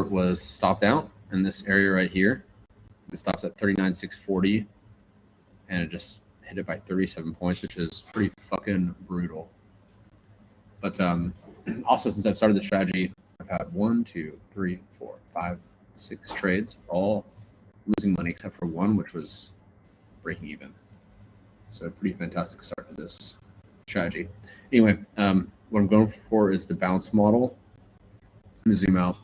was stopped out in this area right here. It stops at 39,640, and it just hit it by 37 points, which is pretty fucking brutal. But also, since I've started the strategy, I've had 1, 2, 3, 4, 5, 6 trades, all losing money except for one, which was breaking even. So a pretty fantastic start to this strategy. Anyway, what I'm going for is the bounce model. Let me zoom out.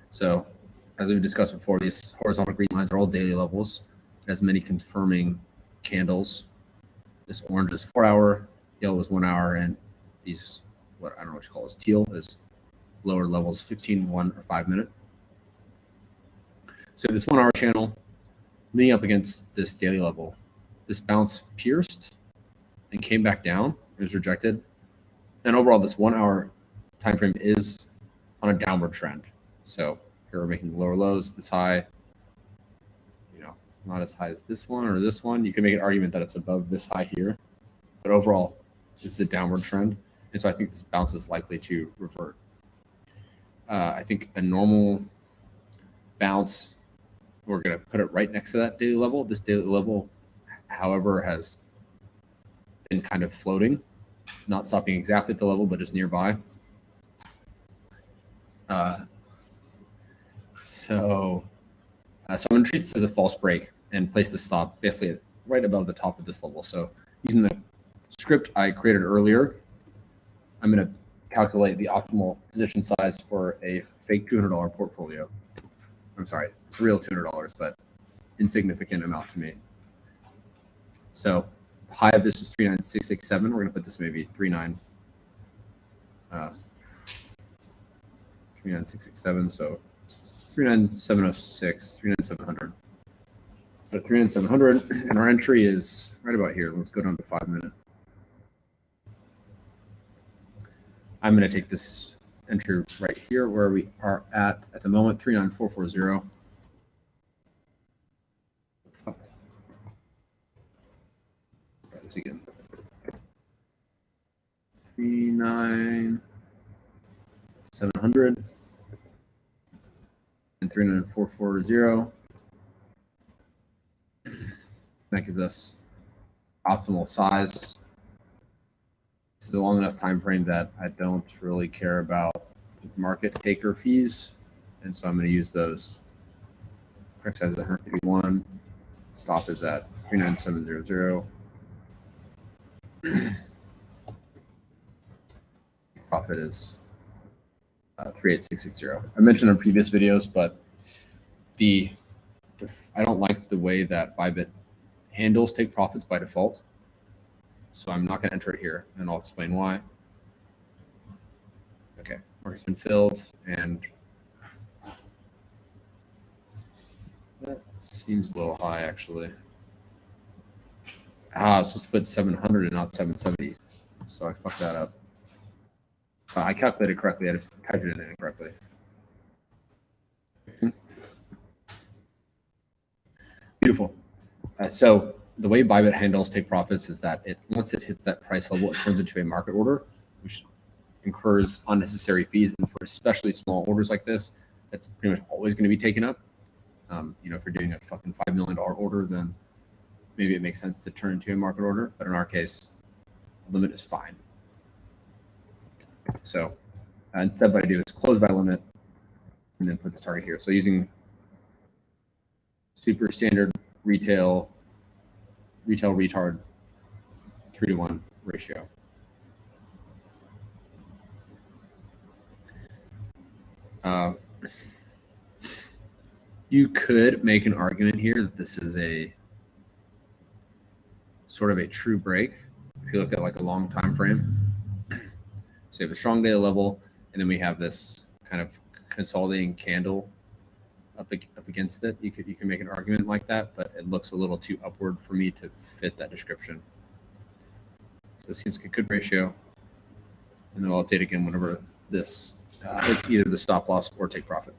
So as we discussed before, these horizontal green lines are all daily levels. It has many confirming candles. This orange is 4 hour, yellow is 1 hour, and these, what I don't know what you call this, teal is lower levels, 15, 1, or 5 minute. So this 1 hour channel leaning up against this daily level, this bounce pierced and came back down. It was rejected. And overall, this 1 hour time frame is on a downward trend. So here we're making lower lows, this high, you know, not as high as this one or this one. You can make an argument that it's above this high here, but overall, this is a downward trend. And so I think this bounce is likely to revert. I think a normal bounce, we're going to put it right next to that daily level. This daily level, however, has been kind of floating, not stopping exactly at the level, but just nearby. So I'm going to treat this as a false break and place the stop basically right above the top of this level. So using the script I created earlier, I'm going to calculate the optimal position size for a fake $200 portfolio. I'm sorry, it's a real $200, but insignificant amount to me. So the high of this is 39667. We're going to put this maybe 39667. So 39706, 39700. But 39700, and our entry is right about here. Let's go down to 5 minute. I'm going to take this entry right here where we are at the moment, 39440. Fuck. Try this again. 39700 and 39440. That gives us optimal size. This is a long enough time frame that I don't really care about the market taker fees, and so I'm going to use those. Correct size is 151. Stop is at 39700. Profit is 38660. I mentioned in previous videos, but I don't like the way that Bybit handles take profits by default. So I'm not going to enter it here, and I'll explain why. Okay, market's been filled, and that seems a little high, actually. I was supposed to put 700 and not 770, so I fucked that up. I calculated correctly. I typed it in incorrectly. Beautiful. So the way Bybit handles take profits is that once it hits that price level, it turns into a market order, which incurs unnecessary fees. And for especially small orders like this, that's pretty much always going to be taken up. You know, if you're doing a fucking $5 million order, then maybe it makes sense to turn into a market order. But in our case, the limit is fine. So instead, what I do is close by limit and then put this target here. So using super standard retail retard 3-to-1 ratio. You could make an argument here that this is a sort of a true break if you look at like a long time frame. So you have a strong daily level, and then we have this kind of consolidating candle up against it. You can make an argument like that, but it looks a little too upward for me to fit that description. So it seems like a good ratio, and then I'll update again whenever this hits either the stop loss or take profit.